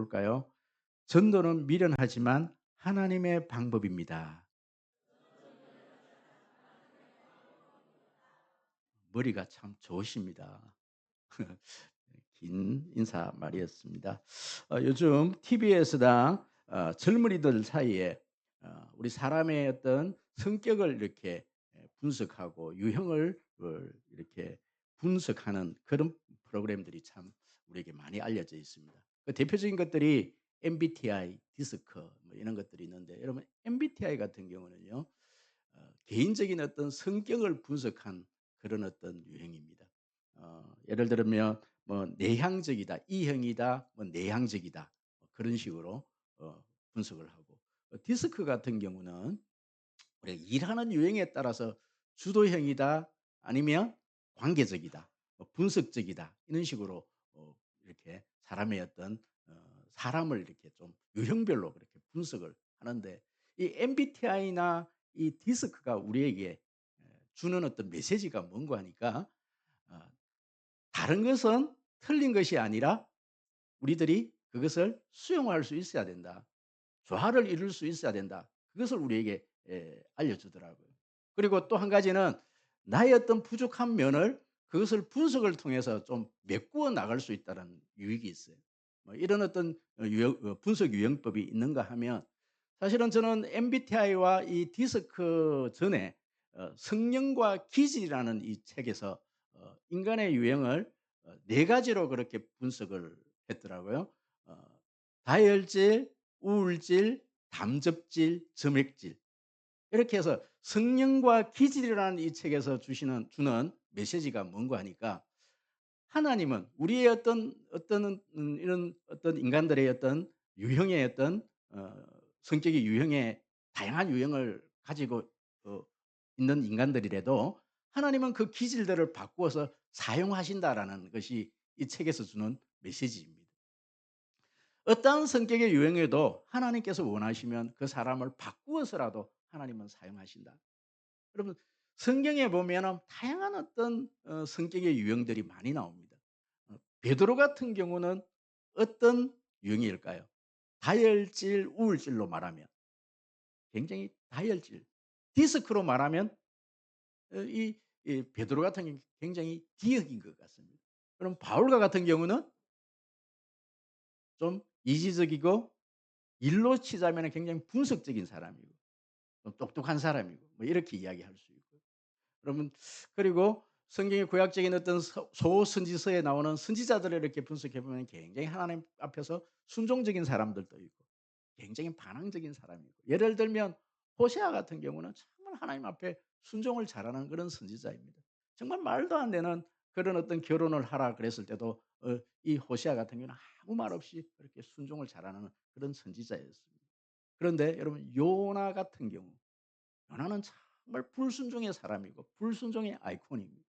볼까요? 전도는 미련하지만 하나님의 방법입니다. 머리가 참 좋으십니다. 긴 인사말이었습니다. 요즘 TV에서당 젊은이들 사이에 우리 사람의 어떤 성격을 이렇게 분석하고 유형을 이렇게 분석하는 그런 프로그램들이 참 우리에게 많이 알려져 있습니다. 그 대표적인 것들이 MBTI, 디스크 뭐 이런 것들이 있는데 여러분 MBTI 같은 경우는요. 개인적인 어떤 성격을 분석한 그런 어떤 유형입니다. 예를 들면 뭐 내향적이다, E형이다, 뭐 내향적이다 뭐 그런 식으로 분석을 하고 디스크 같은 경우는 우리가 일하는 유형에 따라서 주도형이다 아니면 관계적이다, 뭐 분석적이다 이런 식으로 이렇게 사람의 어떤 사람을 이렇게 좀 유형별로 그렇게 분석을 하는데 이 MBTI나 이 디스크가 우리에게 주는 어떤 메시지가 뭔가 하니까 어, 다른 것은 틀린 것이 아니라 우리들이 그것을 수용할 수 있어야 된다. 조화를 이룰 수 있어야 된다. 그것을 우리에게 알려주더라고요. 그리고 또 한 가지는 나의 어떤 부족한 면을 그것을 분석을 통해서 좀 메꾸어 나갈 수 있다는 유익이 있어요. 뭐 이런 어떤 분석 유형법이 있는가 하면 사실은 저는 MBTI와 이 디스크 전에 성령과 기질이라는 이 책에서 인간의 유형을 네 가지로 그렇게 분석을 했더라고요. 어, 다혈질, 우울질, 담접질, 점액질 이렇게 해서 성령과 기질이라는 이 책에서 주는 메시지가 뭔가 하니까 하나님은 우리의 어떤 이런 어떤 인간들의 어떤 유형의 어떤 성격의 유형의 다양한 유형을 가지고 어 있는 인간들이라도 하나님은 그 기질들을 바꾸어서 사용하신다라는 것이 이 책에서 주는 메시지입니다. 어떠한 성격의 유형에도 하나님께서 원하시면 그 사람을 바꾸어서라도 하나님은 사용하신다. 여러분 성경에 보면은 다양한 어떤 성격의 유형들이 많이 나옵니다. 베드로 같은 경우는 어떤 유형일까요? 다혈질, 우울질로 말하면 굉장히 다혈질. 디스크로 말하면 이 베드로 같은 경우는 굉장히 D형인 것 같습니다. 그럼 바울과 같은 경우는 좀 이지적이고 일로 치자면 굉장히 분석적인 사람이고 좀 똑똑한 사람이고 뭐 이렇게 이야기할 수 있고요. 그러면 그리고 성경의 구약적인 어떤 소선지서에 나오는 선지자들을 이렇게 분석해 보면 굉장히 하나님 앞에서 순종적인 사람들도 있고 굉장히 반항적인 사람이고 예를 들면 호세아 같은 경우는 정말 하나님 앞에 순종을 잘하는 그런 선지자입니다. 정말 말도 안 되는 그런 어떤 결혼을 하라 그랬을 때도 이 호세아 같은 경우는 아무 말 없이 그렇게 순종을 잘하는 그런 선지자였습니다. 그런데 여러분 요나 같은 경우 요나는 정말 불순종의 사람이고 불순종의 아이콘입니다.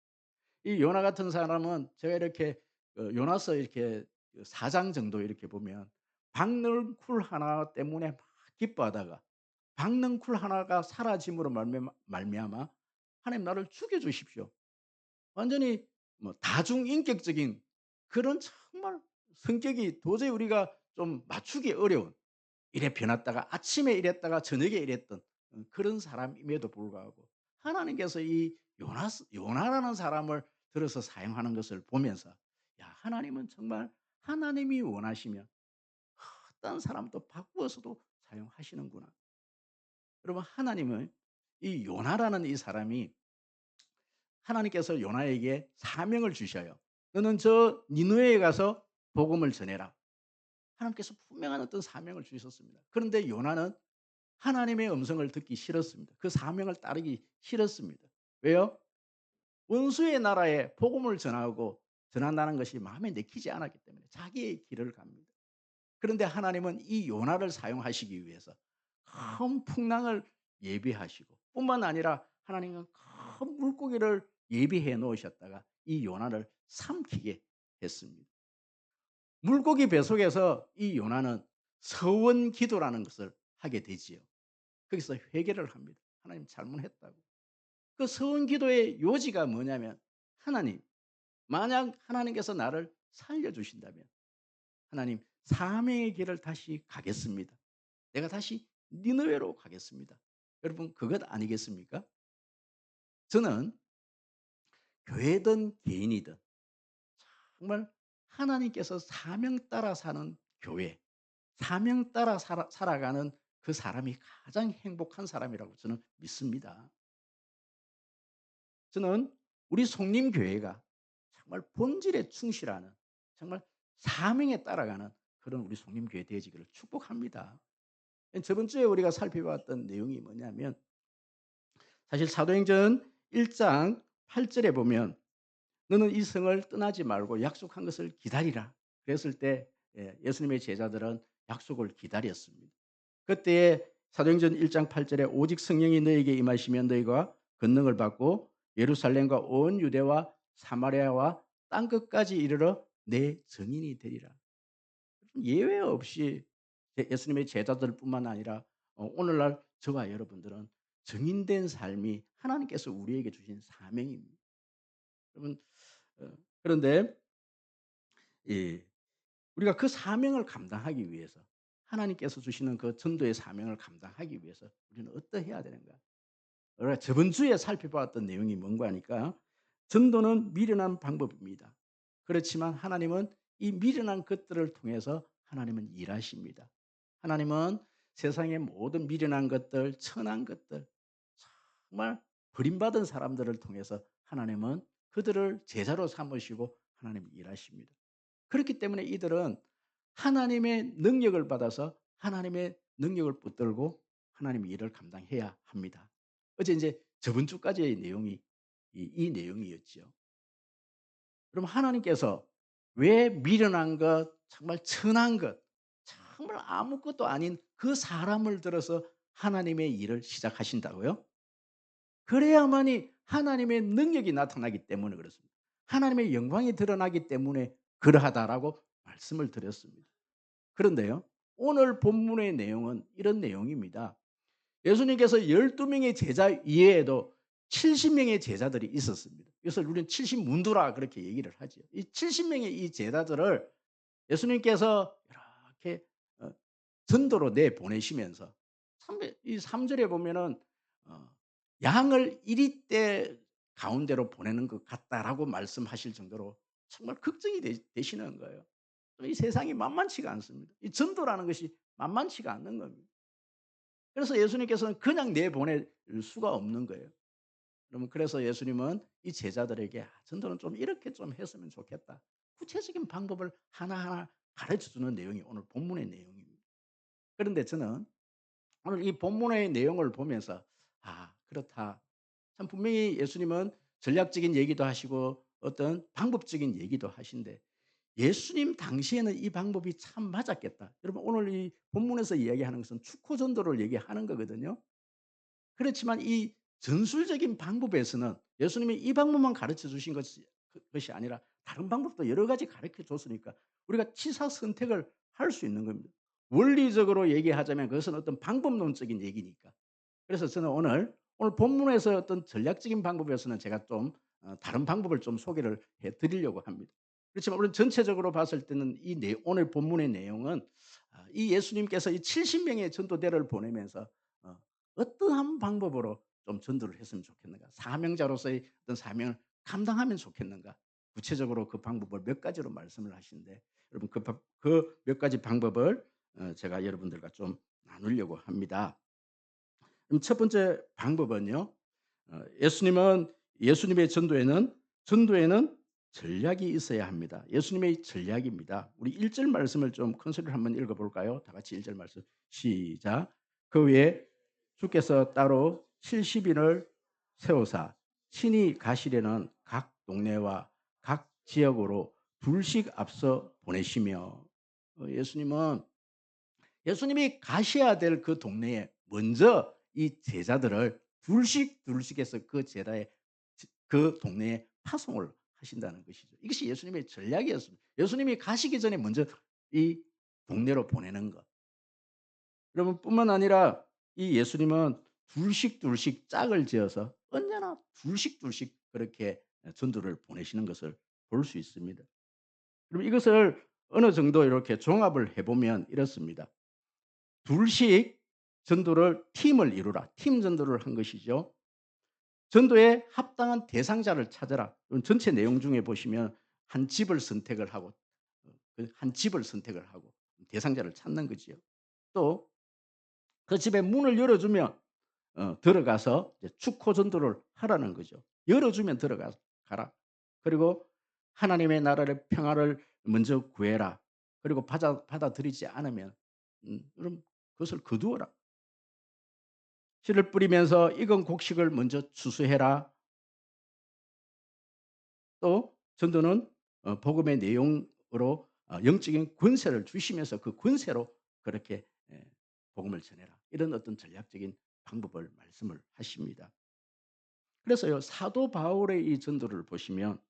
이 요나 같은 사람은 제가 이렇게 요나서 이렇게 4장 정도 이렇게 보면 박능쿨 하나 때문에 막 기뻐하다가 박능쿨 하나가 사라짐으로 말미암아 "하나님 나를 죽여 주십시오." 완전히 뭐 다중인격적인 그런 정말 성격이 도저히 우리가 좀 맞추기 어려운 이래 변했다가 아침에 이랬다가 저녁에 이랬던 그런 사람임에도 불구하고 하나님께서 이 요나라는 사람을 들어서 사용하는 것을 보면서 '야 하나님은 정말 하나님이 원하시면 어떤 사람도 바꾸어서도 사용하시는구나.' 여러분 하나님은 이 요나라는 이 사람이 하나님께서 요나에게 사명을 주셔요. "너는 저 니느웨에 가서 복음을 전해라." 하나님께서 분명한 어떤 사명을 주셨습니다. 그런데 요나는 하나님의 음성을 듣기 싫었습니다. 그 사명을 따르기 싫었습니다. 왜요? 원수의 나라에 복음을 전하고 전한다는 것이 마음에 내키지 않았기 때문에 자기의 길을 갑니다. 그런데 하나님은 이 요나를 사용하시기 위해서 큰 풍랑을 예비하시고 뿐만 아니라 하나님은 큰 물고기를 예비해 놓으셨다가 이 요나를 삼키게 했습니다. 물고기 뱃속에서 이 요나는 서원 기도라는 것을 하게 되지요. 거기서 회개를 합니다. 하나님 잘못했다고. 그 서원 기도의 요지가 뭐냐면 하나님 만약 하나님께서 나를 살려 주신다면 하나님 사명의 길을 다시 가겠습니다. 내가 다시 니느웨로 가겠습니다. 여러분 그것 아니겠습니까? 저는 교회든 개인이든 정말 하나님께서 사명 따라 사는 교회, 사명 따라 살아가는 그 사람이 가장 행복한 사람이라고 저는 믿습니다. 저는 우리 송림교회가 정말 본질에 충실하는 정말 사명에 따라가는 그런 우리 송림교회 되어지기를 축복합니다. 저번 주에 우리가 살펴봤던 내용이 뭐냐면 사실 사도행전 1장 8절에 보면 너는 이 성을 떠나지 말고 약속한 것을 기다리라. 그랬을 때 예수님의 제자들은 약속을 기다렸습니다. 그때 사도행전 1장 8절에 오직 성령이 너에게 임하시면 너희가 권능을 받고 예루살렘과 온 유대와 사마리아와 땅 끝까지 이르러 내 증인이 되리라. 예외 없이 예수님의 제자들뿐만 아니라 오늘날 저와 여러분들은 증인된 삶이 하나님께서 우리에게 주신 사명입니다. 여러분 그런데 이 우리가 그 사명을 감당하기 위해서 하나님께서 주시는 그 전도의 사명을 감당하기 위해서 우리는 어떠해야 되는가? 우리가 저번 주에 살펴봤던 내용이 뭔가 하니까 전도는 미련한 방법입니다. 그렇지만 하나님은 이 미련한 것들을 통해서 하나님은 일하십니다. 하나님은 세상의 모든 미련한 것들, 천한 것들, 정말 버림받은 사람들을 통해서 하나님은 그들을 제자로 삼으시고 하나님 일하십니다. 그렇기 때문에 이들은 하나님의 능력을 받아서 하나님의 능력을 붙들고 하나님의 일을 감당해야 합니다. 어제 이제 저번 주까지의 내용이 이 내용이었죠. 그럼 하나님께서 왜 미련한 것, 정말 천한 것, 정말 아무것도 아닌 그 사람을 들어서 하나님의 일을 시작하신다고요? 그래야만이 하나님의 능력이 나타나기 때문에 그렇습니다. 하나님의 영광이 드러나기 때문에 그러하다라고 말씀을 드렸습니다. 그런데요. 오늘 본문의 내용은 이런 내용입니다. 예수님께서 12명의 제자 이외에도 70명의 제자들이 있었습니다. 그래서 우리는 70문두라 그렇게 얘기를 하죠. 이 70명의 이 제자들을 예수님께서 이렇게 전도로 내보내시면서 이 3절에 보면은 어 양을 이리대 가운데로 보내는 것 같다라고 말씀하실 정도로 정말 걱정이 되시는 거예요. 이 세상이 만만치가 않습니다. 이 전도라는 것이 만만치가 않는 겁니다. 그래서 예수님께서는 그냥 내보낼 수가 없는 거예요. 그러면 그래서 예수님은 이 제자들에게 전도는 좀 이렇게 좀 했으면 좋겠다. 구체적인 방법을 하나하나 가르쳐 주는 내용이 오늘 본문의 내용입니다. 그런데 저는 오늘 이 본문의 내용을 보면서 그렇다. 참 분명히 예수님은 전략적인 얘기도 하시고 어떤 방법적인 얘기도 하신데 예수님 당시에는 이 방법이 참 맞았겠다. 여러분 오늘 이 본문에서 이야기하는 것은 축호 전도를 얘기하는 거거든요. 그렇지만 이 전술적인 방법에서는 예수님이 이 방법만 가르쳐 주신 것이 아니라 다른 방법도 여러 가지 가르쳐 줬으니까 우리가 취사 선택을 할 수 있는 겁니다. 원리적으로 얘기하자면 그것은 어떤 방법론적인 얘기니까. 그래서 저는 오늘 본문에서 어떤 전략적인 방법에서는 제가 좀 다른 방법을 좀 소개를 해 드리려고 합니다. 그렇지만 우리는 전체적으로 봤을 때는 오늘 본문의 내용은 이 예수님께서 이 70명의 전도대를 보내면서 어 어떠한 방법으로 좀 전도를 했으면 좋겠는가? 사명자로서의 어떤 사명을 감당하면 좋겠는가? 구체적으로 그 방법을 몇 가지로 말씀을 하시는데 여러분 그 몇 가지 방법을 제가 여러분들과 좀 나누려고 합니다. 그럼 첫 번째 방법은요. 예수님의 전도에는 전략이 있어야 합니다. 예수님의 전략입니다. 우리 1절 말씀을 좀 큰 소리로 한번 읽어 볼까요? 다 같이 1절 말씀 시작. 그 후에 주께서 따로 70인을 세우사 친히 가시려는 각 동네와 각 지역으로 둘씩 앞서 보내시며 예수님이 가셔야 될 그 동네에 먼저 이 제자들을 둘씩 둘씩 해서 그 제자의 그 동네에 파송을 하신다는 것이죠. 이것이 예수님의 전략이었습니다. 예수님이 가시기 전에 먼저 이 동네로 보내는 것. 여러분 뿐만 아니라 이 예수님은 둘씩 둘씩 짝을 지어서 언제나 둘씩 둘씩 그렇게 전도를 보내시는 것을 볼 수 있습니다. 그럼 이것을 어느 정도 이렇게 종합을 해 보면 이렇습니다. 둘씩 전도를 팀을 이루라. 팀 전도를 한 것이죠. 전도에 합당한 대상자를 찾아라. 이건 전체 내용 중에 보시면 한 집을 선택을 하고 한 집을 선택을 하고 대상자를 찾는 거지요. 또 그 집의 문을 열어 주면 들어가서 이제 축호 전도를 하라는 거죠. 열어 주면 들어가 가라. 그리고 하나님의 나라의 평화를 먼저 구해라. 그리고 받아들이지 않으면 그럼 그것을 거두어라. 씨를 뿌리면서 익은 곡식을 먼저 추수해라. 또 전도는 복음의 내용으로 영적인 권세를 주시면서 그 권세로 그렇게 복음을 전해라. 이런 어떤 전략적인 방법을 말씀을 하십니다. 그래서요. 사도 바울의 이 전도를 보시면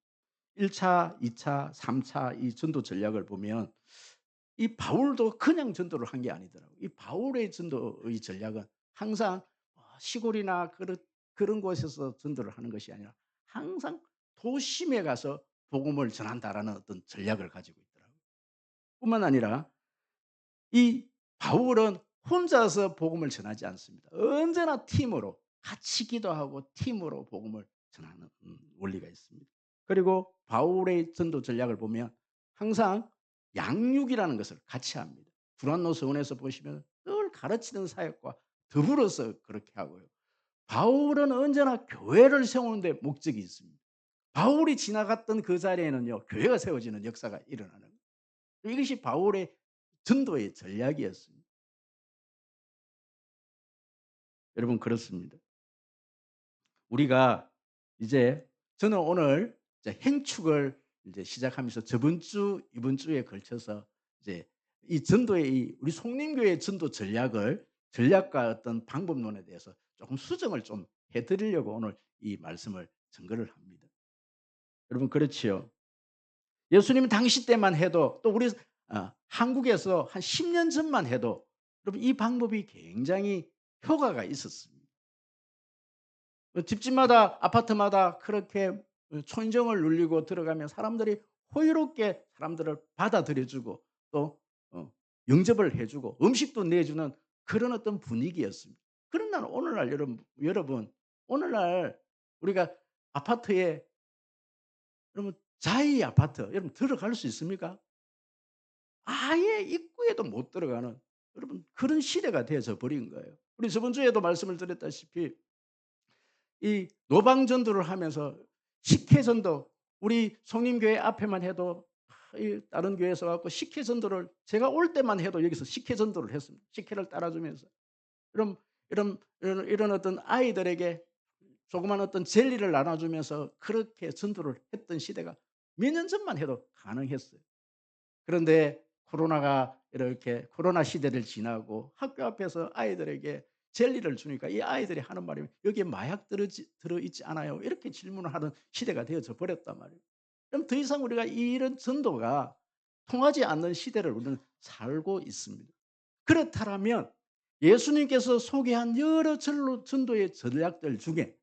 1 차, 2 차, 3차 이 전도 전략을 보면 이 바울도 그냥 전도를 한 게 아니더라고요. 이 바울의 전도의 전략은 항상 시골이나 그런 곳에서 전도를 하는 것이 아니라 항상 도심에 가서 복음을 전한다라는 어떤 전략을 가지고 있더라고요. 뿐만 아니라 이 바울은 혼자서 복음을 전하지 않습니다. 언제나 팀으로 같이 기도하고 팀으로 복음을 전하는 원리가 있습니다. 그리고 바울의 전도 전략을 보면 항상 양육이라는 것을 같이 합니다. 두란노 서원에서 보시면 늘 가르치는 사역과 더불어서 그렇게 하고요. 바울은 언제나 교회를 세우는 데 목적이 있습니다. 바울이 지나갔던 그 자리에는요. 교회가 세워지는 역사가 일어나는 거예요. 이것이 바울의 전도의 전략이었습니다. 여러분 그렇습니다. 우리가 이제 저는 오늘 이제 행축을 이제 시작하면서 저번 주, 이번 주에 걸쳐서 이제 이 전도의 이 우리 송림교회 전도 전략과 어떤 방법론에 대해서 조금 수정을 좀 해 드리려고 오늘 이 말씀을 전거를 합니다. 여러분 그렇지요. 예수님 당시 때만 해도 또 우리 한국에서 한 10년 전만 해도 여러분 이 방법이 굉장히 효과가 있었습니다. 집집마다 아파트마다 그렇게 초인종을 눌리고 들어가면 사람들이 호의롭게 사람들을 받아들여 주고 또 영접을 해 주고 음식도 내 주는 그런 어떤 분위기였습니다. 그러나 오늘날 여러분 오늘날 우리가 아파트에 여러분 자이 아파트 여러분 들어갈 수 있습니까? 아예 입구에도 못 들어가는 여러분 그런 시대가 되어져 버린 거예요. 우리 저번 주에도 말씀을 드렸다시피 이 노방 전도를 하면서 식혜 전도 우리 성림교회 앞에만 해도 이 다른 교회에서 갖고 식혜 전도를 제가 올 때만 해도 여기서 식혜 전도를 했습니다. 식혜를 따라 주면서. 그럼 이런 어떤 아이들에게 조그만 어떤 젤리를 나눠 주면서 그렇게 전도를 했던 시대가 몇 년 전만 해도 가능했어요. 그런데 코로나가 이렇게 코로나 시대를 지나고 학교 앞에서 아이들에게 젤리를 주니까 이 아이들이 하는 말이 "여기에 마약 들어있지 않아요?" 이렇게 질문을 하는 시대가 되어져 버렸단 말이에요. 그럼 더 이상 우리가 이런 전도가 통하지 않는 시대를 우리는 살고 있습니다. 그렇다면 예수님께서 소개한 여러 전도의 전략들 중에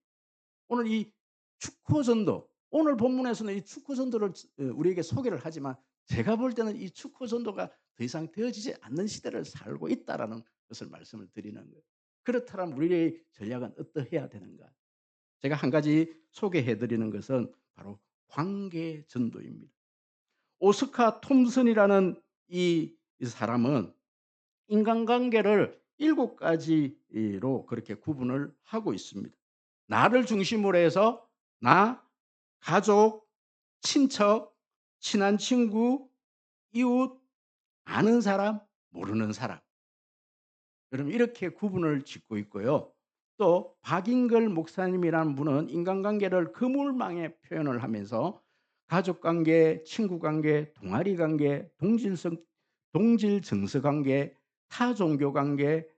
오늘 이 축호 전도 오늘 본문에서는 이 축호 전도를 우리에게 소개를 하지만 제가 볼 때는 이 축호 전도가 더 이상 되어지지 않는 시대를 살고 있다라는 것을 말씀을 드리는 거예요. 그렇다면 우리의 전략은 어떠해야 되는가? 제가 한 가지 소개해 드리는 것은 바로 관계 전도입니다. 오스카 톰슨이라는 이 사람은 인간관계를 7가지로 그렇게 구분을 하고 있습니다. 나를 중심으로 해서 나, 가족, 친척, 친한 친구, 이웃, 아는 사람, 모르는 사람. 여러분 이렇게 구분을 짓고 있고요. 또 박인걸 목사님이라는 분은 인간관계를 그물망에 표현을 하면서 가족관계, 친구관계, 동아리관계, 동질정서관계, 타종교관계,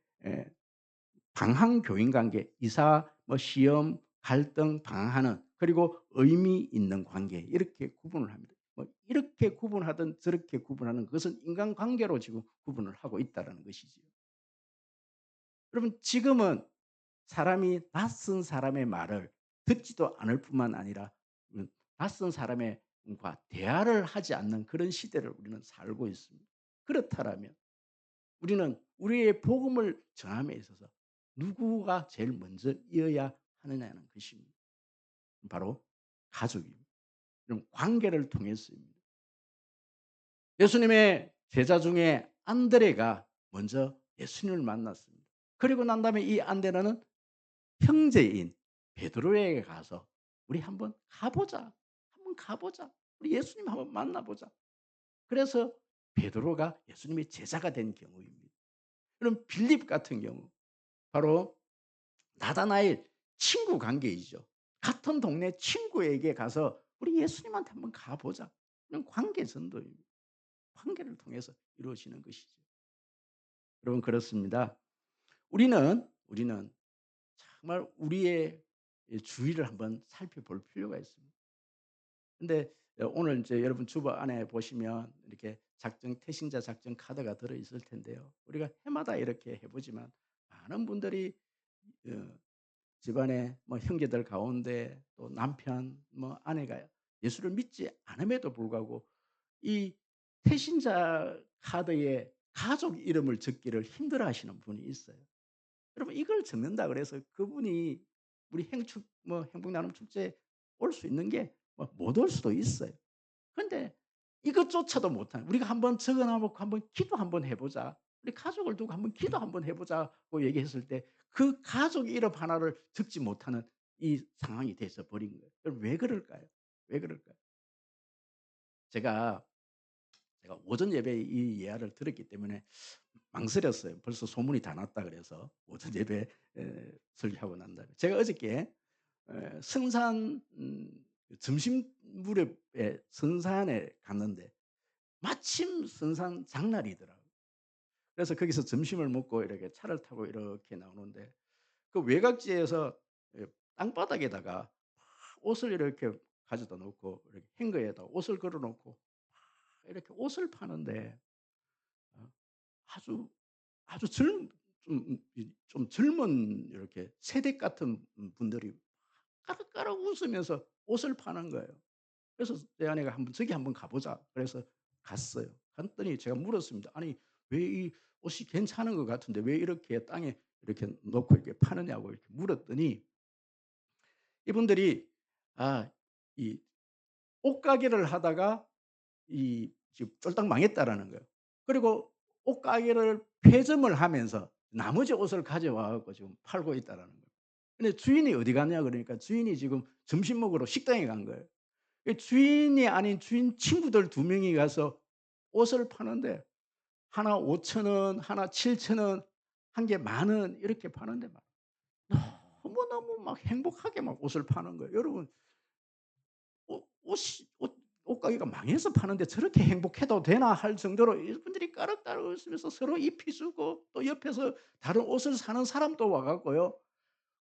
방황교인관계, 이사, 시험, 갈등, 방황하는 그리고 의미 있는 관계 이렇게 구분을 합니다. 이렇게 구분하든 저렇게 구분하는 것은 인간관계로 지금 구분을 하고 있다는 것이지요. 여러분 지금은 사람이 낯선 사람의 말을 듣지도 않을 뿐만 아니라 낯선 사람의 대화를 하지 않는 그런 시대를 우리는 살고 있습니다. 그렇다라면 우리는 우리의 복음을 전함에 있어서 누구가 제일 먼저 이어야 하느냐는 것입니다. 바로 가족입니다. 그럼 관계를 통해서입니다. 예수님의 제자 중에 안드레가 먼저 예수님을 만났습니다. 그리고 난 다음에 이 안드레는 형제인 베드로에게 가서 "우리 한번 가보자. 한번 가보자. 우리 예수님 한번 만나보자." 그래서 베드로가 예수님의 제자가 된 경우입니다. 그럼 빌립 같은 경우 바로 나다나엘 친구 관계이죠. 같은 동네 친구에게 가서 "우리 예수님한테 한번 가보자." 이런 관계 전도입니다. 관계를 통해서 이루어지는 것이죠. 여러분 그렇습니다. 우리는 정말 우리의 주위를 한번 살펴볼 필요가 있습니다. 근데 오늘 인제 여러분 주보 안에 보시면 이렇게 태신자 작전 카드가 들어 있을 텐데요. 우리가 해마다 이렇게 해 보지만 많은 분들이 어 집안에 뭐 형제들 가운데 또 남편 뭐 아내가 예수를 믿지 않음에도 불구하고 이 태신자 카드에 가족 이름을 적기를 힘들어하시는 분이 있어요. 여러분 이걸 적는다 그래서 그분이 우리 행복 나눔 축제에 올 수 있는 게 뭐 못 올 수도 있어요. 근데 이것조차도 못하는 우리가 한번 적어 놓고 한번 기도 한번 해 보자. 우리 가족을 두고 한번 기도 한번 해 보자고 얘기했을 때 그 가족 이름 하나를 적지 못하는 이 상황이 돼서 버린 거예요. 그럼 왜 그럴까요? 왜 그럴까요? 제가 제가 오전 예배에 이 예화를 들었기 때문에 망설였어요. 벌써 소문이 다 났다 그래서 오전 예배 설교하고 난 다음에. 제가 어저께 성산 점심 무렵에 성산에 갔는데 마침 성산 장날이더라고요. 그래서 거기서 점심을 먹고 이렇게 차를 타고 이렇게 나오는데 그 외곽지에서 예 땅바닥에다가 옷을 이렇게 가져다 놓고 이렇게 행거에다 옷을 걸어 놓고 이렇게 옷을 파는데 어 아주 아주 좀 젊은 이렇게 세댁 같은 분들이 까르까르 웃으면서 옷을 파는 거예요. 그래서 내 아내가 "한번 저기 한번 가 보자." 그래서 갔어요. 갔더니 제가 물었습니다. "아니 왜 이 옷이 괜찮은 것 같은데 왜 이렇게 땅에 이렇게 놓고 이렇게 파느냐."고 이렇게 물었더니 이분들이 이 옷가게를 하다가 이 지금 쫄딱 망했다라는 거예요. 그리고 옷가게를 폐점을 하면서 나머지 옷을 가져와 갖고 지금 팔고 있다라는 거예요. 근데 주인이 어디 갔냐 그러니까 주인이 지금 점심 먹으러 식당에 간 거예요. 이 주인이 아닌 주인 친구들 두 명이 가서 옷을 파는데 하나 5,000원, 하나 7,000원, 한 개 10,000원 이렇게 파는데 막 너무너무 막 행복하게 막 옷을 파는 거예요. 여러분 옷가게가 망해서 파는데 저렇게 행복해도 되나 할 정도로 이분들이 까르까르 웃으면서 서로 입히 주고 또 옆에서 다른 옷을 사는 사람도 와 갖고요.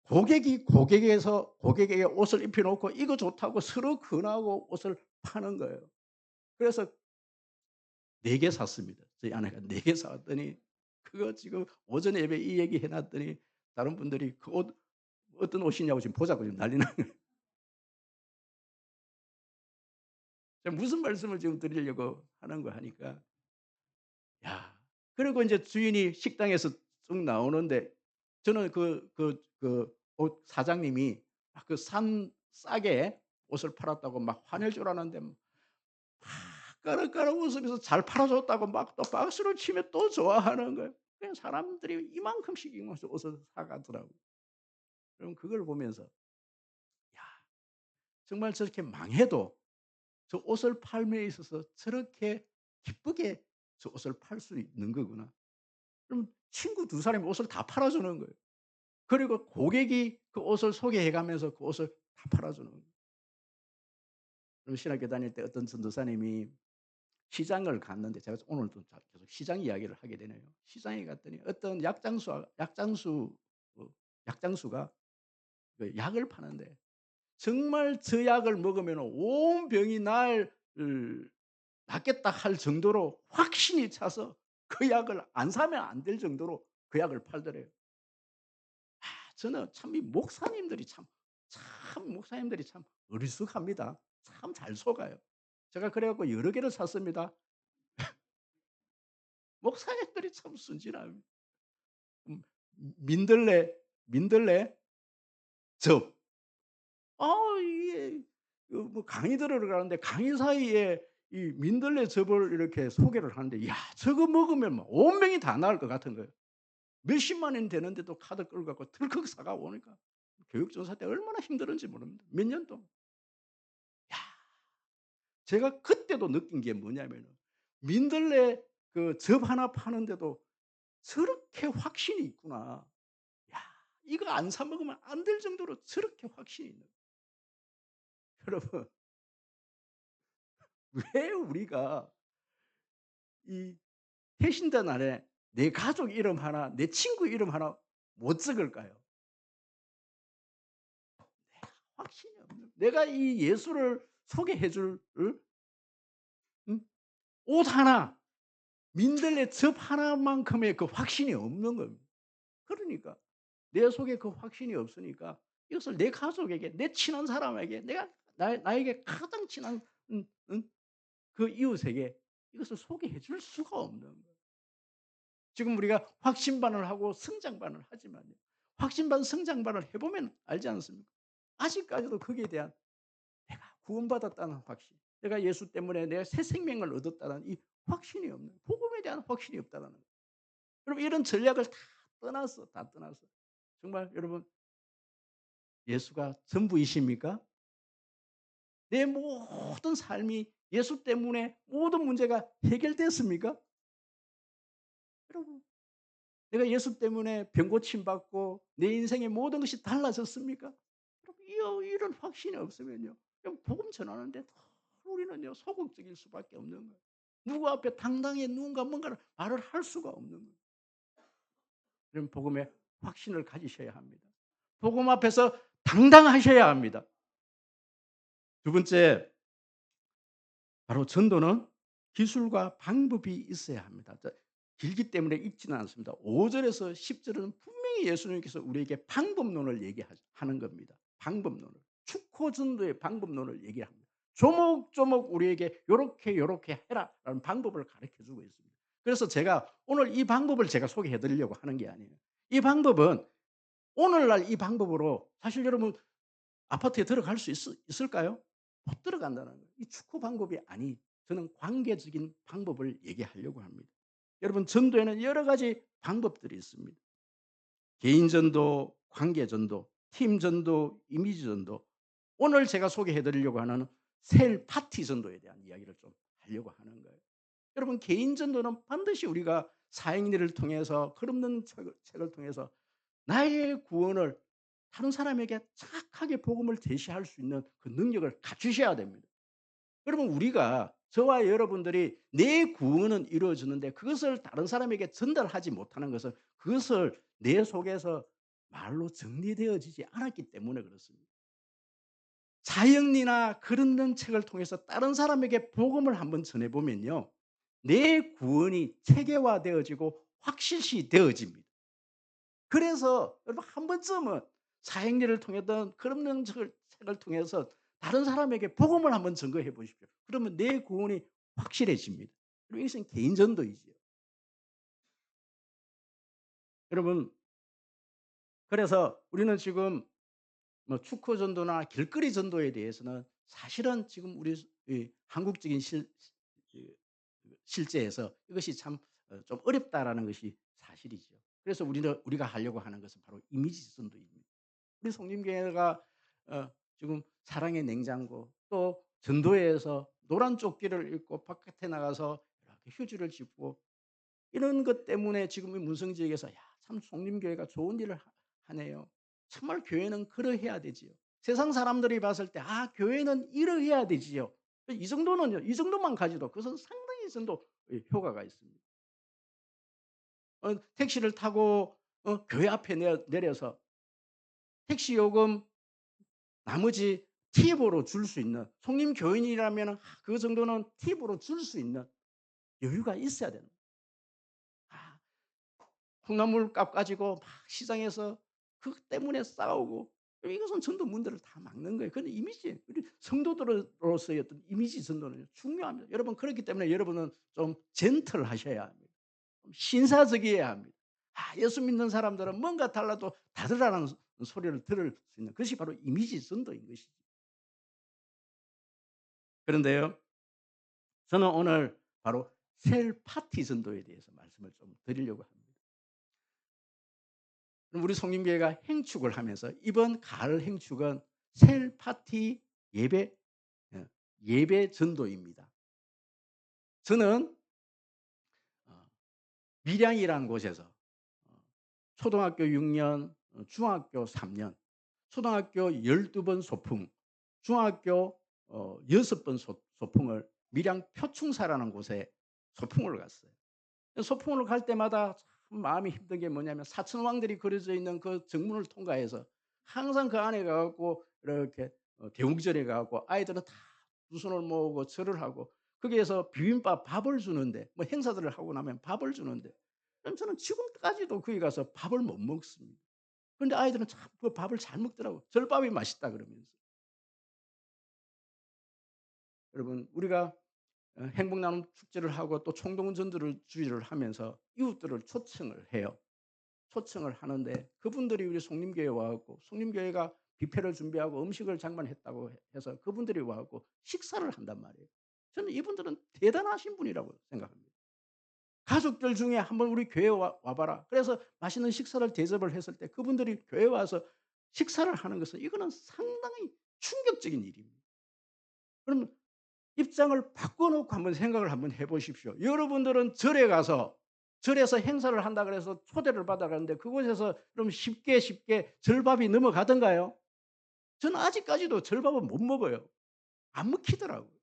고객에게 옷을 입혀 놓고 이거 좋다고 서로 권하고 옷을 파는 거예요. 그래서 4개 샀습니다. 저희 아내가 4개 사 왔더니 그거 지금 오전에 예배에 이 얘기 해 놨더니 다른 분들이 "그 옷 어떤 옷이냐고 지금 보자고 지금 난리 나는 거예요. 제가 무슨 말씀을 지금 드리려고 하는 거 하니까 야 그리고 인제 주인이 식당에서 쭉 나오는데 저는 옷 사장님이 그 싸게 옷을 팔았다고 막 화낼 줄 알았는데 막 까르까르 웃으면서 잘 팔아 줬다고 막 또 박수를 치며 또 좋아하는 거예요. 그냥 사람들이 이만큼씩 이만큼씩 옷을 사 가더라고요. 그럼 그걸 보면서 '야 정말 저렇게 망해도 저 옷을 팔매에 있어서 저렇게 기쁘게 저 옷을 팔 수 있는 거구나.' 그럼 친구 두 사람이 옷을 다 팔아 주는 거예요. 그리고 고객이 그 옷을 소개해 가면서 그 옷을 다 팔아 주는 거예요. 그럼 신학교 다닐 때 어떤 전도사님이 시장을 갔는데 제가 오늘도 계속 시장 이야기를 하게 되네요. 시장에 갔더니 어떤 어 약장수가 그 약을 파는데 정말 저 약을 먹으면 온 병이 낫겠다 할 정도로 확신이 차서 그 약을 안 사면 안 될 정도로 그 약을 팔더래요. 저는 참 이 목사님들이 참 어리숙합니다. 참 잘 속아요. 제가 그래 갖고 여러 개를 샀습니다. 목사님들이 참 순진합니다. 음 민들레 즙. 이게 뭐 강의 들으러 가는데 강의 사이에 이 민들레 즙을 이렇게 소개를 하는데 야 저거 먹으면 뭐 온 병이 다 나을 것 같은 거예요. 몇십만 원이 되는데도 카드 끌고 갖고 덜컥 사가 오니까 교육전사 때 얼마나 힘들었는지 모릅니다. 몇 년 동안. 야 제가 그때도 느낀 게 뭐냐면은 민들레 그 즙 하나 파는데도 저렇게 확신이 있구나. 야 이거 안 사 먹으면 안 될 정도로 저렇게 확신이 있는 여러분 왜 우리가 이 회신단 안에 내 가족 이름 하나, 내 친구 이름 하나 못 적을까요? 확신이 없는 내가 이 예수를 소개해 줄 옷 하나, 민들레 즙 하나만큼의 그 확신이 없는 겁니다. 그러니까 내 속에 그 확신이 없으니까 이것을 내 가족에게 내 친한 사람에게 내가 나에게 가장 친한 그 이웃에게 이것을 소개해 줄 수가 없는 거예요. 지금 우리가 확신반을 하고 성장반을 하지만요. 확신반, 성장반을 해 보면 알지 않습니까? 아직까지도 거기에 대한 내가 구원받았다는 확신, 내가 예수 때문에 내가 새 생명을 얻었다는 이 확신이 없는 복음에 대한 확신이 없다는 거예요. 여러분 이런 전략을 다 떠나서 정말 여러분 예수가 전부이십니까? 내 모든 삶이 예수 때문에 모든 문제가 해결됐습니까? 여러분 내가 예수 때문에 병 고침 받고 내 인생의 모든 것이 달라졌습니까? 여러분 이런 확신이 없으면요. 그냥 복음 전하는데 더 우리는요 소극적일 수밖에 없는 거예요. 누구 앞에 당당히 누군가 뭔가를 말을 할 수가 없는 거예요. 그럼 복음에 확신을 가지셔야 합니다. 복음 앞에서 당당하셔야 합니다. 두 번째 바로 전도는 기술과 방법이 있어야 합니다. 길기 때문에 읽지는 않습니다. 5 절에서 10 절은 분명히 예수님께서 우리에게 방법론을 얘기하는 겁니다. 방법론을. 축호 전도의 방법론을 얘기합니다. 조목조목 우리에게 요렇게 해라라는 방법을 가르쳐 주고 있습니다. 그래서 제가 오늘 이 방법을 제가 소개해 드리려고 하는 게 아니에요. 이 방법은 오늘날 이 방법으로 사실 여러분 아파트에 들어갈 수 있을까요? 못 들어간다는 거예요. 이 축구 방법이 아니 저는 관계적인 방법을 얘기하려고 합니다. 여러분 전도에는 여러 가지 방법들이 있습니다. 개인 전도, 관계 전도, 팀 전도, 이미지 전도. 오늘 제가 소개해 드리려고 하는 셀 파티 전도에 대한 이야기를 좀 하려고 하는 거예요. 여러분 개인 전도는 반드시 우리가 사행리를 통해서 걸음는 책을 통해서 나의 구원을 다른 사람에게 정확하게 복음을 제시할 수 있는 그 능력을 갖추셔야 됩니다. 여러분 우리가 저와 여러분들이 내 구원은 이루어지는데 그것을 다른 사람에게 전달하지 못하는 것은 그것을 내 속에서 말로 정리되어지지 않았기 때문에 그렇습니다. 사형리나 그런 책을 통해서 다른 사람에게 복음을 한번 전해 보면요. 내 구원이 체계화되어지고 확실시 되어집니다. 그래서 여러분 한 번쯤은 사행리를 통해든 그런 책을 통해서 다른 사람에게 복음을 한번 증거해 보십시오. 그러면 내 구원이 확실해집니다. 그리고 이것은 개인 전도이지요. 여러분 그래서 우리는 지금 뭐 축구 전도나 길거리 전도에 대해서는 사실은 지금 우리 이 한국적인 그 실제에서 이것이 참 좀 어렵다라는 것이 사실이죠. 그래서 우리가 하려고 하는 것은 바로 이미지 전도입니다. 우리 성림교회가 지금 사랑의 냉장고 또 전도회에서 노란 조끼를 입고 바깥에 나가서 이렇게 휴지를 짚고 이런 것 때문에 지금 이 문성 지역에서 '야 참 성림교회가 좋은 일을 하네요.' 정말 교회는 그러해야 되지요. 세상 사람들이 봤을 때 '아 교회는 이러해야 되지요.' 이 정도는요. 이 정도만 가지도 그것은 상당히 정도 효과가 있습니다. 택시를 타고 교회 앞에 내려서 택시 요금 나머지 팁으로 줄 수 있는 성림 교인이라면은 그 정도는 팁으로 줄 수 있는 여유가 있어야 되는 아 콩나물값 가지고 막 시장에서 그것 때문에 싸우고 이것은 전도 문제를 다 막는 거예요. 그건 이미지. 우리 성도들로서의 어떤 이미지 전도는 중요합니다. 여러분 그렇기 때문에 여러분은 좀 젠틀하셔야 합니다. 좀 신사적이어야 합니다. 예수 믿는 사람들은 뭔가 달라도 다르다는 소리를 들을 수 있는 그것이 바로 이미지 전도인 것이죠. 그런데요. 저는 오늘 바로 셀 파티 전도에 대해서 말씀을 좀 드리려고 합니다. 우리 송림교회가 행축을 하면서 이번 가을 행축은 셀 파티 예배 예 예배 전도입니다. 저는 어 밀양이라는 곳에서 초등학교 6 년 중학교 3 년, 초등학교 12번 소풍, 중학교 6번 소풍을 밀양 표충사라는 곳에 소풍을 갔어요. 소풍을 갈 때마다 참 마음이 힘든 게 뭐냐면 사천왕들이 그려져 있는 그 정문을 통과해서 항상 그 안에 가 갖고 이렇게 대웅전에 가 갖고 아이들은 다 두 손을 모으고 절을 하고 거기에서 비빔밥 밥을 주는데 뭐 행사들을 하고 나면 밥을 주는데 그럼 저는 지금까지도 거기 가서 밥을 못 먹습니다. 그런데 아이들은 참 그 밥을 잘 먹더라고요. 절밥이 맛있다 그러면서. 여러분 우리가 행복 나눔 축제를 하고 또 총동 전도를 주의를 하면서 이웃들을 초청을 해요. 초청을 하는데 그분들이 우리 송림교회에 와 갖고 송림교회가 뷔페를 준비하고 음식을 장만했다고 해서 그분들이 와 갖고 식사를 한단 말이에요. 저는 이분들은 대단하신 분이라고 생각합니다. 가족들 중에 "한번 우리 교회에 와 봐라." 그래서 맛있는 식사를 대접을 했을 때 그분들이 교회에 와서 식사를 하는 것은 이거는 상당히 충격적인 일입니다. 그러면 입장을 바꿔 놓고 한번 생각을 한번 해 보십시오. 여러분들은 절에 가서 절에서 행사를 한다 그래서 초대를 받아 가는데 그곳에서 그럼 쉽게 절밥이 넘어가던가요? 저는 아직까지도 절밥은 못 먹어요. 안 먹히더라고요.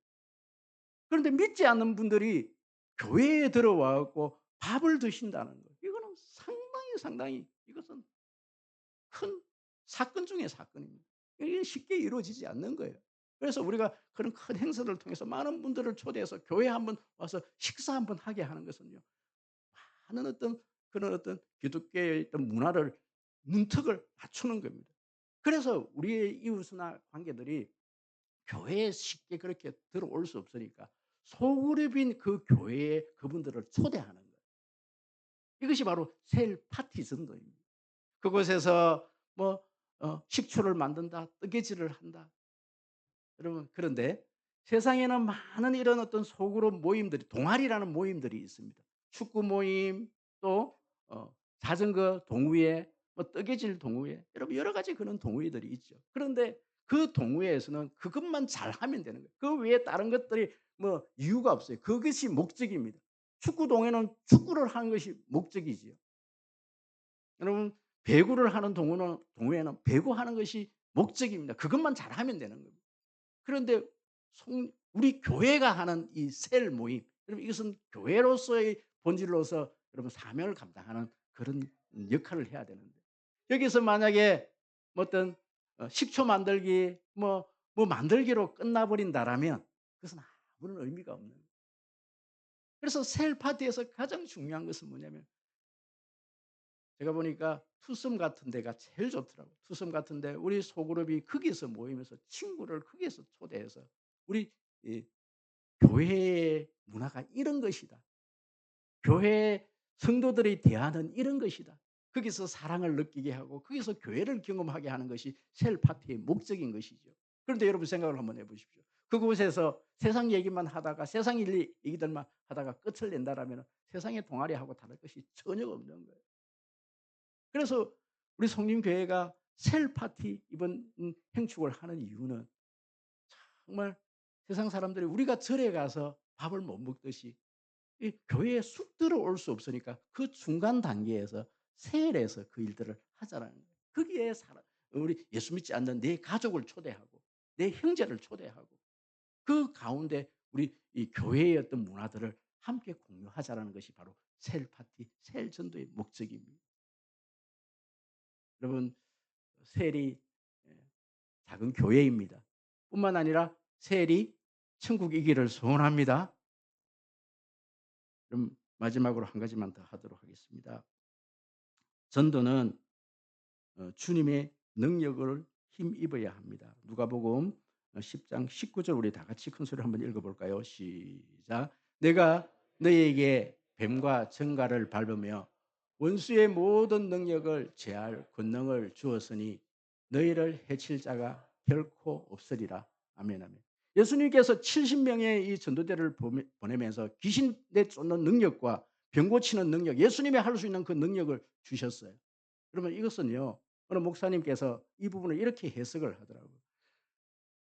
그런데 믿지 않는 분들이 교회에 들어와 갖고 밥을 드신다는 거. 이거는 상당히 이것은 큰 사건 중의 사건입니다. 이게 쉽게 이루어지지 않는 거예요. 그래서 우리가 그런 큰 행사를 통해서 많은 분들을 초대해서 교회에 한번 와서 식사 한번 하게 하는 것은요. 많은 어떤 그런 어떤 기독교의 어떤 문화를 문턱을 낮추는 겁니다. 그래서 우리의 이웃이나 관계들이 교회에 쉽게 그렇게 들어올 수 없으니까 소그룹인 그 교회에 그분들을 초대하는 거예요. 이것이 바로 셀 파티 전도입니다. 그곳에서 뭐 식초를 만든다. 뜨개질을 한다. 여러분 그런데 세상에는 많은 이런 어떤 소그룹 모임들이 동아리라는 모임들이 있습니다. 축구 모임 또 자전거 동호회 뭐 뜨개질 동호회 여러분 여러 가지 그런 동호회들이 있죠. 그런데 그 동호회에서는 그것만 잘하면 되는 거예요. 그 외에 다른 것들이 뭐 이유가 없어요. 그것이 목적입니다. 축구 동호회는 축구를 하는 것이 목적이지요. 여러분 배구를 하는 동호회는 배구하는 것이 목적입니다. 그것만 잘하면 되는 겁니다. 그런데 우리 교회가 하는 이 셀 모임 여러분 이것은 교회로서의 본질로서 여러분 사명을 감당하는 그런 역할을 해야 되는데 여기서 만약에 뭐 어떤 식초 만들기 뭐 만들기로 끝나 버린다라면 그것은 아무런 의미가 없는 거예요. 그래서 셀 파티에서 가장 중요한 것은 뭐냐면 제가 보니까 투썸 같은 데가 제일 좋더라고요. 투썸 같은 데 우리 소그룹이 거기서 모이면서 친구를 거기에서 초대해서 우리 이 교회의 문화가 이런 것이다. 교회 성도들이 대하는 이런 것이다. 거기서 사랑을 느끼게 하고 거기서 교회를 경험하게 하는 것이 셀 파티의 목적인 것이죠. 그런데 여러분 생각을 한번 해 보십시오. 그곳에서 세상 얘기만 하다가 세상 일 얘기들만 하다가 끝을 낸다라면 세상의 동아리하고 다를 것이 전혀 없는 거예요. 그래서 우리 성림교회가 셀 파티 이번 행축을 하는 이유는 정말 세상 사람들이 우리가 절에 가서 밥을 못 먹듯이 이 교회에 쑥 들어올 수 없으니까 그 중간 단계에서 셀에서 그 일들을 하자라는 거예요. 거기에 우리 예수 믿지 않는 내 가족을 초대하고 내 형제를 초대하고 그 가운데 우리 이 교회의 어떤 문화들을 함께 공유하자라는 것이 바로 셀 파티, 셀 전도의 목적입니다. 여러분 셀이 예 작은 교회입니다. 뿐만 아니라 셀이 천국이기를 소원합니다. 그럼 마지막으로 한 가지만 더 하도록 하겠습니다. 전도는 주님의 능력을 힘입어야 합니다. 누가복음 10장 19절 우리 다 같이 큰 소리로 한번 읽어 볼까요? 시작. 내가 너희에게 뱀과 정갈을 밟으며 원수의 모든 능력을 제할 권능을 주었으니 너희를 해칠 자가 결코 없으리라. 아멘 아멘. 예수님께서 70명의 이 전도대를 보내면서 귀신 내쫓는 능력과 병 고치는 능력, 예수님이 할 수 있는 그 능력을 주셨어요. 그러면 이것은요. 어느 목사님께서 이 부분을 이렇게 해석을 하더라고요.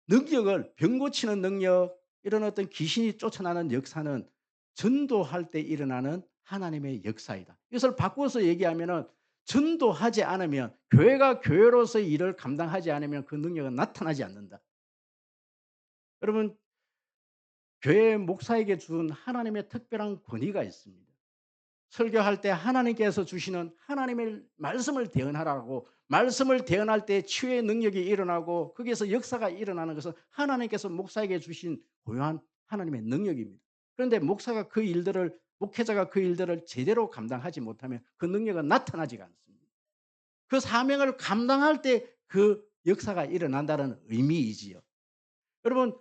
능력을 병 고치는 능력, 이런 어떤 귀신이 쫓아나는 역사는 전도할 때 일어나는 하나님의 역사이다. 이것을 바꾸어서 얘기하면은 전도하지 않으면, 교회가 교회로서의 일을 감당하지 않으면 그 능력은 나타나지 않는다. 여러분, 교회 목사에게 준 하나님의 특별한 권위가 있습니다. 설교할 때 하나님께서 주시는 하나님의 말씀을 대언하라고, 말씀을 대언할 때 치유의 능력이 일어나고 거기에서 역사가 일어나는 것은 하나님께서 목사에게 주신 고유한 하나님의 능력입니다. 그런데 목회자가 그 일들을 제대로 감당하지 못하면 그 능력은 나타나지가 않습니다. 그 사명을 감당할 때 그 역사가 일어난다는 의미이지요. 여러분,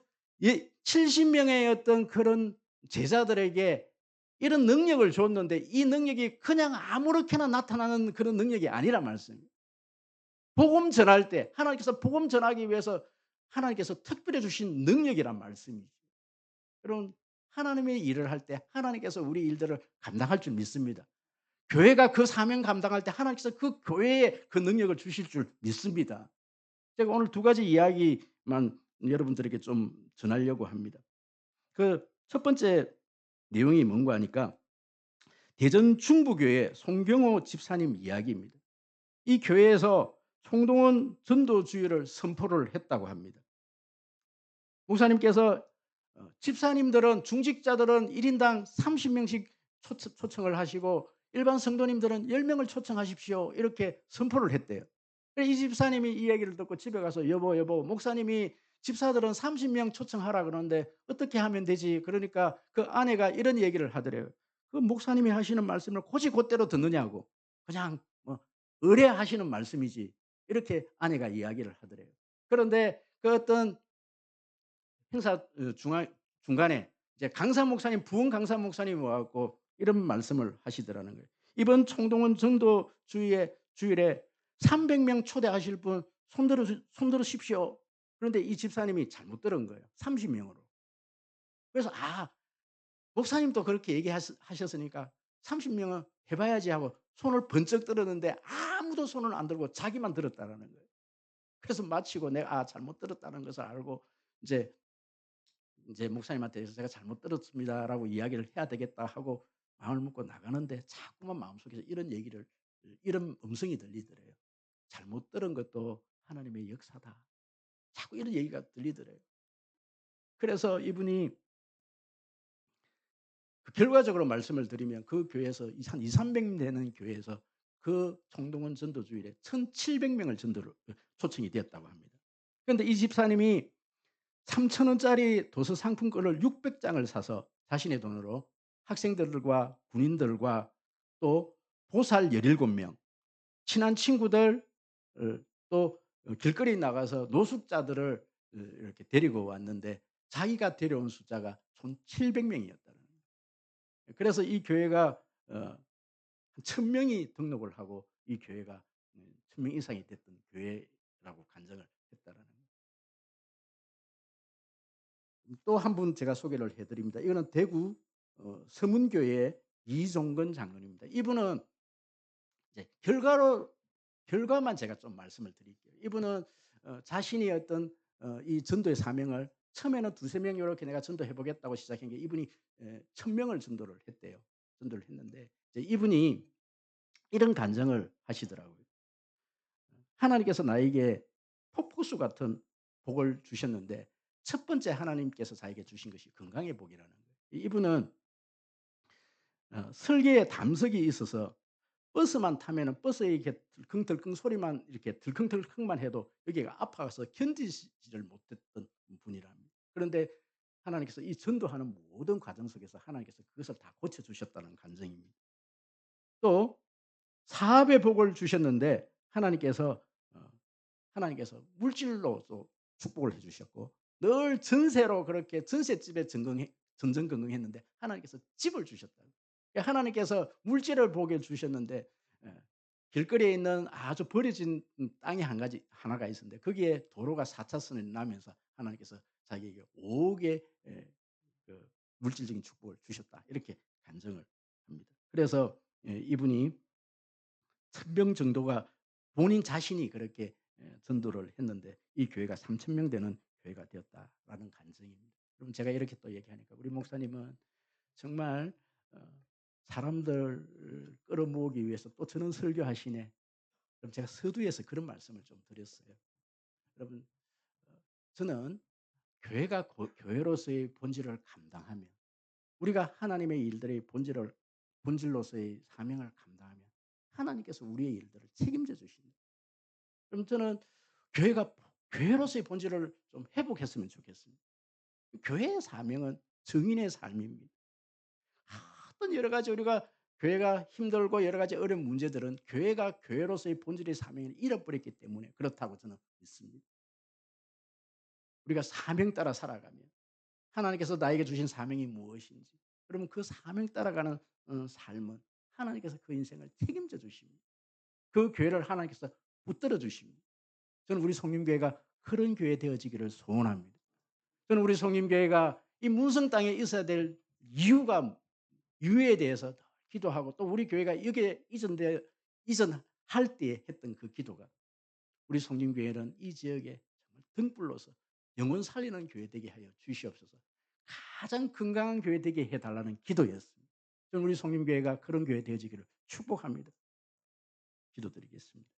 70명의 어떤 그런 제자들에게 이런 능력을 줬는데 이 능력이 그냥 아무렇게나 나타나는 그런 능력이 아니란 말씀이에요. 복음 전할 때 하나님께서 복음 전하기 위해서 하나님께서 특별히 주신 능력이란 말씀이죠. 여러분, 하나님의 일을 할 때 하나님께서 우리 일들을 감당할 줄 믿습니다. 교회가 그 사명 감당할 때 하나님께서 그 교회에 그 능력을 주실 줄 믿습니다. 제가 오늘 두 가지 이야기만 여러분들에게 좀 전하려고 합니다. 그 첫 번째 내용이 뭔가 하니까 대전 중부교회 송경호 집사님 이야기입니다. 이 교회에서 총동원 전도주의를 선포를 했다고 합니다. 목사님께서 집사님들은, 중직자들은 1 인당 30명씩 초청을 하시고 일반 성도님들은 10명을 초청하십시오, 이렇게 선포를 했대요. 이 집사님이 이 얘기를 듣고 집에 가서 여보 목사님이 집사들은 30명 초청하라 그러는데 어떻게 하면 되지? 그러니까 그 아내가 이런 얘기를 하더래요. 그 목사님이 하시는 말씀을 곧이곧대로 듣느냐고. 그냥 뭐 의뢰하시는 말씀이지. 이렇게 아내가 이야기를 하더래요. 그런데 그 어떤 행사 중간에 이제 강사 목사님, 부흥 강사 목사님이 와 갖고 이런 말씀을 하시더라는 거예요. "이번 총동원 전도 주일에 300명 초대하실 분 손 들으십시오." 그런데 이 집사님이 잘못 들은 거예요. 30 명으로. 그래서 목사님도 그렇게 하셨으니까 30 명은 해 봐야지 하고 손을 번쩍 들었는데 아무도 손을 안 들고 자기만 들었다라는 거예요. 그래서 마치고 내가 잘못 들었다는 것을 알고 이제 목사님한테 "제가 잘못 들었습니다."라고 이야기를 해야 되겠다 하고 마음을 먹고 나가는데 자꾸만 마음속에서 이런 음성이 들리더래요. "잘못 들은 것도 하나님의 역사다." 자꾸 이런 얘기가 들리더래요. 그래서 이분이 결과적으로 말씀을 드리면 그 교회에서 한 200-300 되는 교회에서 그 총동원 전도주일에 1,700명을 전도를 초청이 되었다고 합니다. 그런데 이 집사님이 3,000원짜리 도서 상품권을 600장을 사서 자신의 돈으로 학생들과 군인들과 또 보살 17명, 친한 친구들, 또 길거리 나가서 노숙자들을 이렇게 데리고 왔는데 자기가 데려온 숫자가 총 700명이었다는 거예요. 그래서 이 교회가 한 1,000명이 등록을 하고 이 교회가 1,000명 이상이 됐던 교회라고 간증을 했다라는 거예요. 또 한 분 제가 소개를 해 드립니다. 이거는 대구 서문교회 이종건 장로님입니다. 이분은 이제 결과만 제가 좀 말씀을 드릴게요. 이분은 자신이 어떤 이 전도의 사명을 처음에는 2-3명 요렇게 내가 전도해 보겠다고 시작한 게 이분이 1,000명을 전도를 했대요. 전도를 했는데 이제 이분이 이런 간증을 하시더라고요. 하나님께서 나에게 폭포수 같은 복을 주셨는데 첫 번째 하나님께서 자기에게 주신 것이 건강의 복이라는 거예요. 이분은 설계에 담석이 있어서 버스만 타면은 버스에 이렇게 들컹들컹 소리만 이렇게 들컹들컹만 해도 여기가 아파서 견디지를 못했던 분이랍니다. 그런데 하나님께서 이 전도하는 모든 과정 속에서 하나님께서 그것을 다 고쳐 주셨다는 간증입니다. 또 사업의 복을 주셨는데 하나님께서 어 하나님께서 물질로도 축복을 해 주셨고 늘 전세로 그렇게 전셋집에 전전긍긍했는데 하나님께서 집을 주셨다. 하나님께서 물질을 복에 주셨는데 예 길거리에 있는 아주 버려진 땅이 한 가지 하나가 있었는데 거기에 도로가 4 차선이 나면서 하나님께서 자기에게 5 억의 그 물질적인 축복을 주셨다. 이렇게 간증을 합니다. 그래서 이분이 1,000명 정도가 본인 자신이 그렇게 전도를 했는데 이 교회가 3천 명 되는 교회가 되었다라는 간증입니다. 그럼 제가 이렇게 또 얘기하니까 우리 목사님은 정말 어 사람들을 끌어모으기 위해서 또 저는 설교하시네. 그럼 제가 서두에서 그런 말씀을 좀 드렸어요. 여러분 저는 교회가 교회로서의 본질을 감당하면 우리가 하나님의 일들의 본질로서의 사명을 감당하면 하나님께서 우리의 일들을 책임져 주십니다. 그럼 저는 교회가 교회로서의 본질을 좀 회복했으면 좋겠습니다. 교회의 사명은 증인의 삶입니다. 어떤 여러 가지 우리가 교회가 힘들고 여러 가지 어려운 문제들은 교회가 교회로서의 본질의 사명을 잃어버렸기 때문에 그렇다고 저는 믿습니다. 우리가 사명 따라 살아가면 하나님께서 나에게 주신 사명이 무엇인지 그러면 그 사명 따라가는 삶은 하나님께서 그 인생을 책임져 주십니다. 그 교회를 하나님께서 붙들어 주십니다. 저는 우리 성림교회가 그런 교회 되어지기를 소원합니다. 저는 우리 성림교회가 이 문성 땅에 있어야 될 이유에 대해서 기도하고 또 우리 교회가 여기에 이전할 때 했던 그 기도가 우리 성림교회는 이 지역에 정말 등불로서 영혼 살리는 교회 되게 하여 주시옵소서. 가장 건강한 교회 되게 해달라는 기도였습니다. 저는 우리 성림교회가 그런 교회 되어지기를 축복합니다. 기도드리겠습니다.